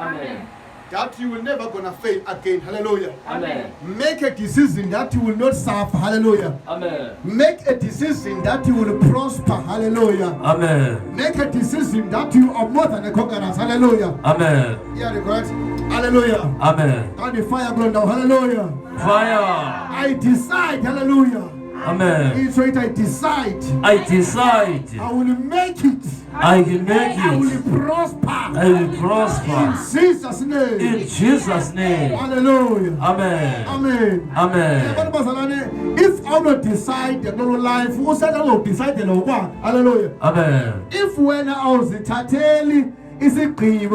Amen. That you will never gonna fail again. Hallelujah. Amen. Make a decision that you will not suffer. Hallelujah. Amen. Make a decision that you will prosper. Hallelujah. Amen. Make a decision that you are more than a conqueror. Hallelujah. Amen. Yeah, correct. Hallelujah. Amen. Can the fire go down? Hallelujah. Fire. I decide. Hallelujah. Amen. So I decide. I decide. I will make it. I will make it. I will prosper. I will prosper. In Jesus' name. In Jesus' name. Hallelujah. Amen. Amen. Amen. If I will decide the life, who said I will decide the Lord? Hallelujah. Amen. If when I was the tateli, is it clean?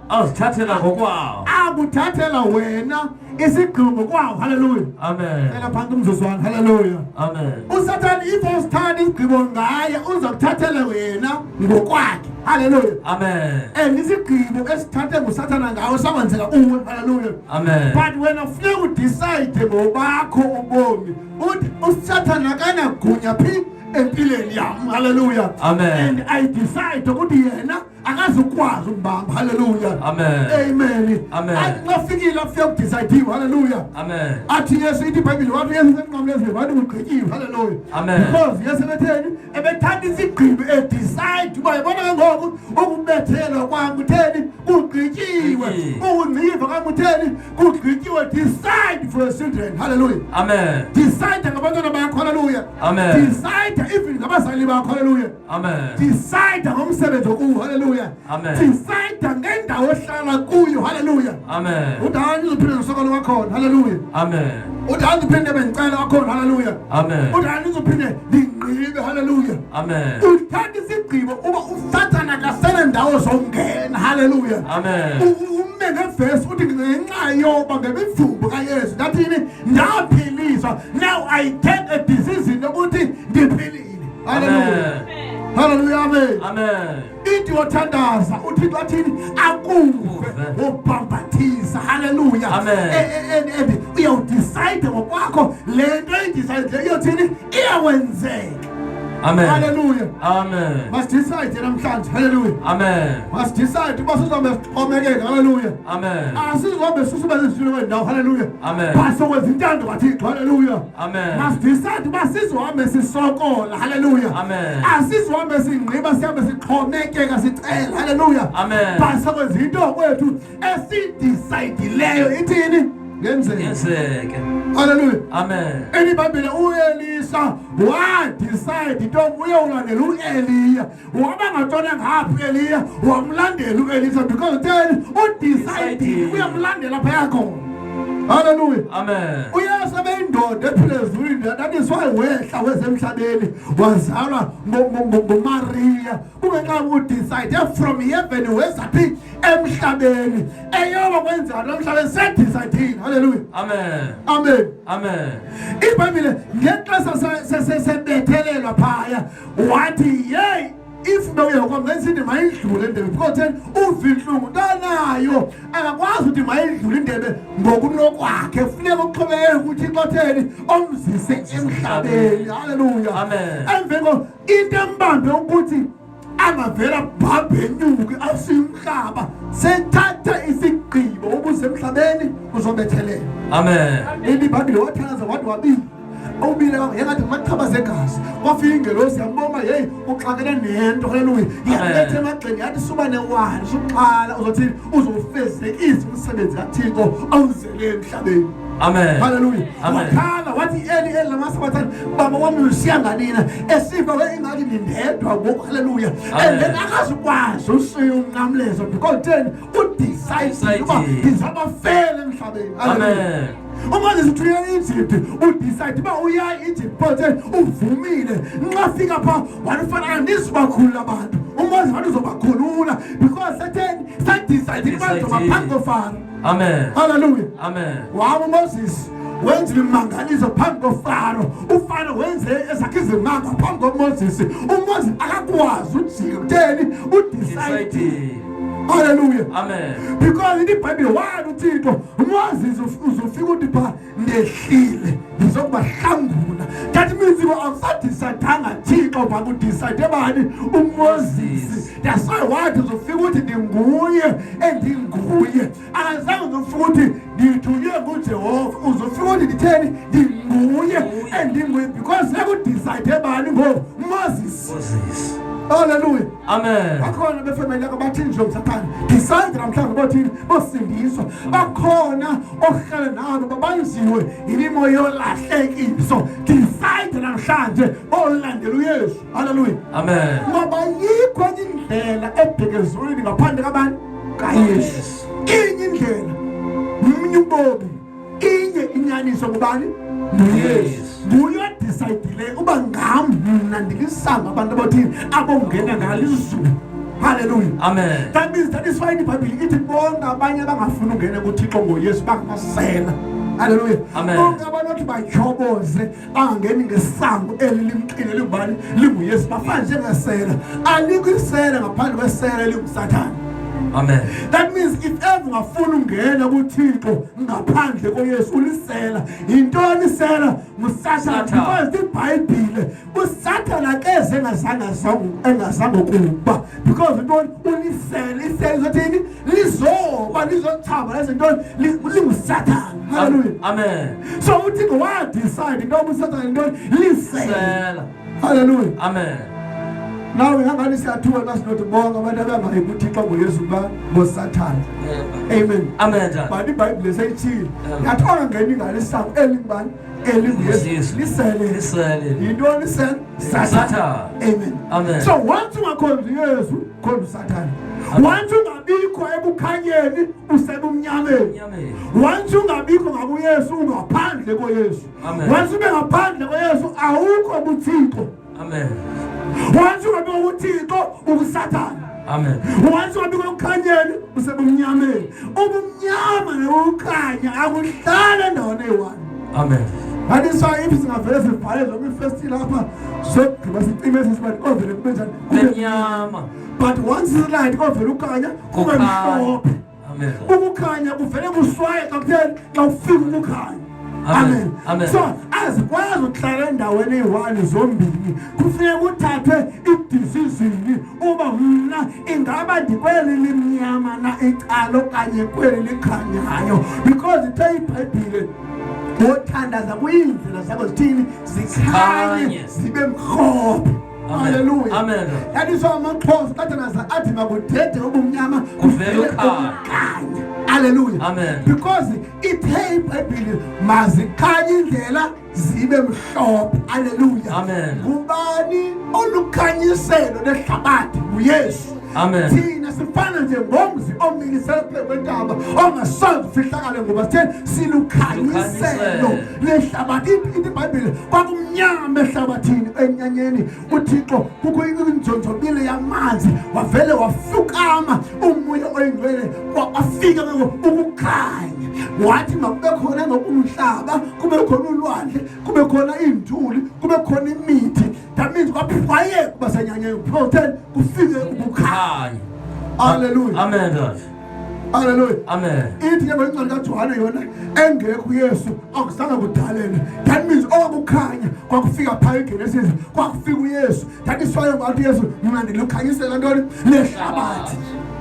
Awuzithathela ngokwawo. Akuthathela wena isigqibo kwawo. Hallelujah. Amen. Ela phansi umzuzwana. Hallelujah. Amen. uSathane if usithanda isigqibo ngaye uzakuthathela wena ngokwakhe. Hallelujah. Amen. And isigqibo esithathe nguSathane ngawo samenzela uwe. Hallelujah. Amen. But when ufike udecide ngobakho ubomi, uSathane akanagunya phi empilweni yami. Hallelujah. Amen. And I decide ukuthi yena akazukwazi ukubamba. Hallelujah. Amen. Amen. Amen. Ayifikile afike udecide. Hallelujah. Amen. Athi Yesu ithi iBhayibheli wathi Yesu senqamlezwe wathi ugqikiwe. Hallelujah. Amen. Because Yesu ebetheni ebethatha isigqibo decide uba yabona ke ngoku ukubethelwa kwami utheni kugqikiwe, ukungciva kwami utheni kugqikiwe. Decide for your children. Hallelujah. Amen. Decide ngabantwana bakho. Hallelujah. Amen. Decide even ngabazali bakho. Hallelujah. Amen. Decide ngomsebenzi okuwo. Hallelujah. Amen. Decide ngendawo ohlala kuyo. Hallelujah. Amen. Udani uzophinde nosokolo wakhona. Hallelujah. Amen. Udani uphinde bengicela wakhona. Hallelujah. Amen. Udani uzophinde ngingqibe. Hallelujah. Amen. Uthatha isigqibo uba uSathane akasele ndawo zongena. Hallelujah. Amen. Ume ngevesi uthi ngenxa yoba ngemivumbo kaYesu ngathini ndaphiliswa. Now I take a decision ukuthi ndiphilile. Hallelujah. Hallelujah. Amen. Amen. Ithi wathandaza uThixo athini akuve ubhambathiza. Hallelujah. Amen. And uyawudecide ngokwakho le nto idecide iyothini iyawenzeka. Amen. Hallelujah. Amen. Must decide namhlanje. Hallelujah. Amen. Must decide uba sizobe sixhomekeke. Hallelujah. Amen. Asizobe susube zizilo kwendawo. Hallelujah. Amen. Basokwenza intando kaThixo. Hallelujah. Amen. Must decide uba sizohambe sisokola. Hallelujah. Amen. Asizohambe singqiba sihambe sixhomekeka sicela. Hallelujah. Amen. Basokwenza into kwethu esidecidileyo ithini ngenzeke. Hallelujah. Amen. EliBhayibheli uElisa wadecide into uyolandela uEliya. Waba ngatona ngaphi Eliya wamlandela uElisa because then udecide uyamlandela phaya khona. Hallelujah. Amen. Uyasabe indoda ephezulu. That is why wehla wesemhlabeni wazalwa ngoMaria. Kungenxa udecide from heaven wezaphi emhlabeni. Eyoba kwenza lo mhlabeni sedecide. Hallelujah. Amen. Amen. Amen. iBhayibheli ngenxa sesebethelelwa phaya wathi hey if bewuyakwamenzini mayidlule indebe because then uvinhlungu ntanayo akakwazi ukuthi mayidlule indebe ngokunokwakhe funeka uqhubeke ukuthi xotheni omzise emhlabeni. Hallelujah. Amen. Emveko into embambe ukuthi angavela bhabhe enyuke asimhlaba sethatha isigqibo ukuze emhlabeni uzobethelela. Amen. iBhayibheli wathandaza wathi wabili awubile ngathi maqhabaze egazi kwafika ingelosi yambona hey uxakene nento. Hallelujah. Yalethe emagxeni yathi suba newani usuqala uzothi uzofezekisa umsebenzi kaThixo awuzele emhlabeni. Amen. Hallelujah. Amen. Wakhala wathi Eli lamasabathana baba wami usiyanganina esifa ingathi nindedwa ngoku. Hallelujah. And then akazukwazi usiya unqamlezo because then udecide uba ngizabafela emhlabeni. Amen. uMoses uthuyela eEgypt udecide uba uya eEgypt but uvumile nxa fika pha wanifana nisibakhulu abantu. uMoses wathi uzobakhulula because sadecide uba uzobaphambi koFaro. Amen. Hallelujah. Amen. Wabo uMoses wenza imangaliso phambi koFaro. uFaro wenze ezakhe izimanga phambi koMoses. uMoses akakwazi ujika kutheni udecide. Hallelujah. Amen. Because in the Bible, why do Tito Moses uzofika uthi pha nehlile izokuba hlangula. That means you are satisfied Tito bakudecide bani uMoses. That's why wathi uzofika uthi ndinguye endinguye. Azange uzofika uthi ngithunywe nguJehova. Uzofika uthi nditheni ndinguye endinguye because sekudecide bani ngoMoses. Hallelujah. Amen. Bakhona befamily yakho bathi nje Sathane decide namhlanje bathini bosindiswa. Bakhona ohlala nabo babanziwe imimoya yolahlekiso. Decide namhlanje olandela uYesu. Hallelujah. Amen. Ngoba yikho indlela ebhekezweni ngaphandle kabantu kaYesu. Inye indlela umnye ubobi inye inyaniso kubani uYesu. Nguye decide uba ngami mina ndikisanga abantu abathini abongena ngalizulu. Hallelujah. Amen. That means that is why the Bible ithi bonke abanye abangafuna ungena kuThixo ngoYesu bangamasela. Hallelujah. Amen. Bonke abantu bajoboze bangangeni ngesango elilimqile libani linguYesu bafana njengesela. Alikho isela ngaphandle kwesela elinguSathane. Amen. That means if ever ungafuna ungena kuThixo ngaphandle koYesu ulisela. Intoni isela? Ngusathane. Because the Bible uSathane akeze engazange kuba. Because intoni ulisela isela izothini lizoba lizochaba lezintoni linguSathane. Hallelujah. Amen. So uThixo wa decide into uSathane intoni lisela. Hallelujah. Amen. Now we have only said two of us not to bonga whatever my Butika was Satan. Amen. Amen. But the Bible says, that all getting a list of Elingban, listen. You don't listen, Satan. Amen. Amen. So once you are called Yesu, called Satan. Once you are being called Kanye, Usabum Yame. Once you are being called Yesu, apparently go Yesu. Once you are apparently go Yesu, I will go Butiko. Amen. Once you are going to Satan. Amen. Once you are going to Kanye, Usabumyame. Ubumyama, Ukanya, I will stand on anyone. Amen. That is why if it's a very fire, let me first still up. So, it was the images but over the mention. But once the light over Ukanya, who will stop. Amen. Ukanya, who fell with swine, now feel Ukanya. Amen. Amen. So as kwazi ukhlala when one zombili kufanele uthathe idecision uba mina ingaba ndikweli limnyama na icala okanye kweli likhanyayo because iBhayibhile wothandaza kuyindlela zakho zithini zikhanye zibe mhlophe. Hallelujah. Amen. That is why amaXhosa kathanaza athi makudede ubumnyama kuvele ukukhanya. Hallelujah. Amen. Because iBhayibhile mazikhanye indlela zibe mhlophe. Hallelujah. Amen. Ngubani olukhanyiselo lehlabathi uYesu. Amen. Thina sifana nje ngomzi omilisela kwentaba ongasoze ufihlakale ngoba sitheni silukhanyiselo lehlabathi. iBhayibhile kwakumnyama ehlabathini enyanyeni uThixo kukho injonjobile yamanzi wavele wafukama umoya oyingcwele kwafika ukukhanya wathi makube khona ngokumhlaba kube khona ulwandle kube khona induli kube khona imithi. That means kwaphwaye kuba senyanyeni protein kufike ukukhanya. Hallelujah. Amen. Hallelujah. Amen. Ithi ke incwadi kaJohane yona engekho uYesu akuzange kudalelwe. That means okukhanya kwakufika phaya eGenesis kwakufika uYesu. That is why ngathi Yesu mina ndilukhanyisela ntoni lehlabathi.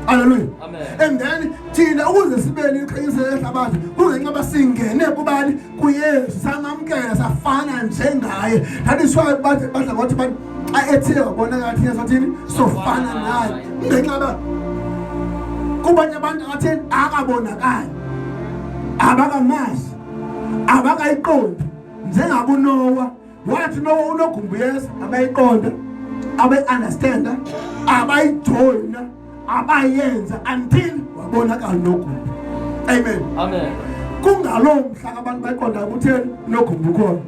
Hallelujah. Amen. And then thina ukuze sibele ikhanyisela lehlabathi kungenxa singene kubani kuYesu samamkela safana njengaye. That is why badla ngothi bathi ethile wabona ngathi Yesu athini sofana naye. Ngenxa kubanye abantu abatheni akabonakala abakamazi abakayiqondi njengabuNoah wathi Noah unogumbu Yesu abayiqonda abayi-understanda abayijoyina abayenza until wabonakala nogumbu. Amen. Amen. Kungalo mhla abantu bayiqonda ukuthi nogumbu khona.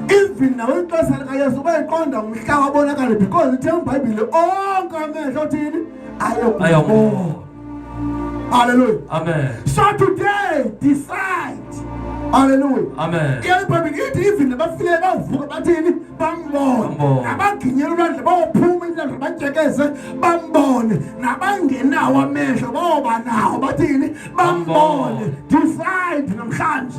Even nawe ixesha likaYesu bayiqonda umhla wabonakala because ithe iBhayibhile onke amehlo thini ayobona. Hallelujah. Amen. So today, decide Hallelujah. Amen. iBhayibheli ithi even nabafile bavuka bathini bambone nabaginyela ulwandle bayophuma indlela batyekeze bambone nabangenawo amehlo bayoba nawo bathini bambone decide namhlanje.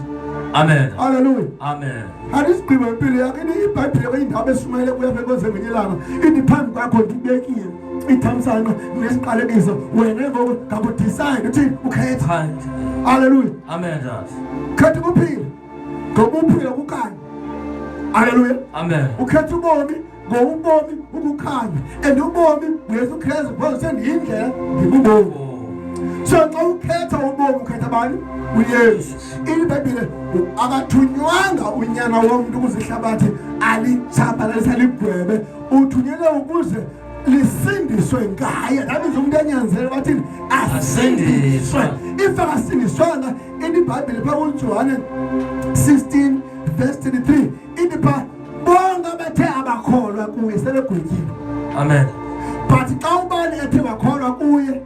Amen. Hallelujah. Amen. Alisigqibo impilo yakhe iBhayibheli indaba eshumayele kuya kwezenye ilanga ithi phambi kwakho ndibekile ithamsanqa nesiqalekiso wena ngoku ngabe decide uthi ukhetha. Hallelujah. Amen. Dad. Khetha ukuphila ngoba uphila kukhanya. Hallelujah. Amen. Ukhetha ubomi ngoba ubomi ukukhanya and ubomi uyesu Kristu ngoba sendiyindlela ngibubomi. So xa ukhetha ubomi ukhetha bani? uYesu. iBhayibheli akathunywanga unyana womuntu ukuze ihlabathi alitshabalalisa ligwebe, uthunyelwe ukuze lisindiswe ngaye. That means umuntu enyanzele bathini asindiswe. If akasindiswanga iBhayibheli phaa kuJohane 16 verse 33 ithi phaa bonke abathe abakholwa kuye sebegwetyiwe. Amen. But xa ubani ethe bakholwa kuye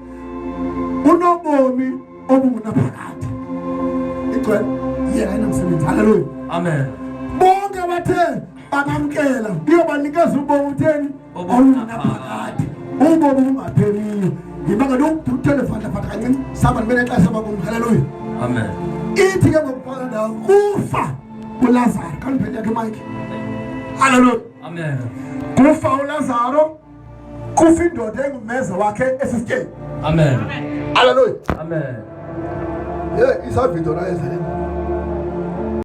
unobomi obungunaphakade. Igcwele yena ayinamsebenzi. Hallelujah. Amen. Bonke abathe bamamkela uyobanikeza ubomi utheni obungunaphakade, ubomi bungapheliyo. Yibanga utelefona fata kancane saba nimene xesha bakum. Hallelujah. Amen. Ithi ke ngokubhala ndawo kufa uLazaro. Kaniphethe yakhe Mike. Hallelujah. Amen. Kufa uLazaro, kufa indoda engumeza wakhe esisityeni. Amen. Hallelujah. Amen. Yeah, isavido la ezele.